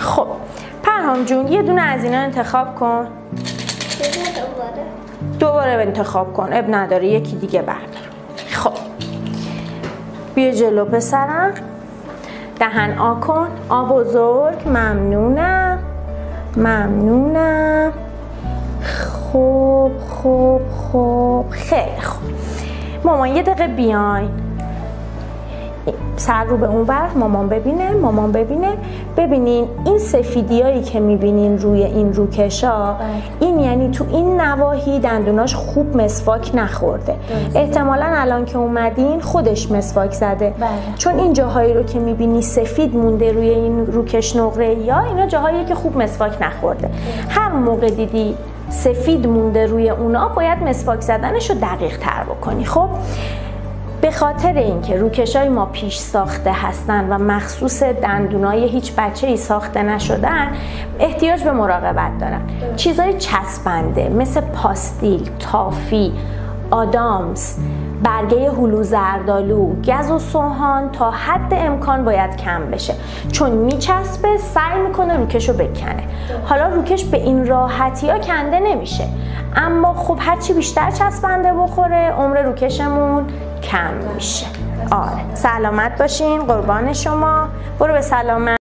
خب پرهام جون یه دونه از اینا انتخاب کن. دوباره انتخاب کن، اب نداره، یکی دیگه بردار. خب بیا جلو پسرم، دهن آ کن، آ بزرگ. ممنونم ممنونم. خوب خوب خوب، خیلی خوب. مامان یه دقیقه بیاین، سر رو به اون ور، مامان ببینه، مامان ببینه. ببینین این سفیدیایی که میبینین روی این روکشا، این یعنی تو این نواحی دندوناش خوب مسواک نخورده. احتمالاً الان که اومدین خودش مسواک زده. چون این جاهایی رو که میبینی سفید مونده روی این روکش نقره یا اینا جاهایی که خوب مسواک نخورده. هر موقع دیدی سفید مونده روی اونا باید مسواک زدنش رو دقیق تر بکنی. خب به خاطر اینکه روکشای ما پیش ساخته هستن و مخصوص دندونای هیچ بچه‌ای ساخته نشدن، احتیاج به مراقبت دارن. چیزای چسبنده مثل پاستیل، تافی، آدامس، برگه هلو زردالو، گز و سوهان تا حد امکان باید کم بشه، چون میچسبه، سعی میکنه روکش رو بکنه. حالا روکش به این راحتی ها کنده نمیشه، اما خب هرچی بیشتر چسبنده بخوره عمر روکشمون کم میشه. آره سلامت باشین، قربان شما. برو به سلامت.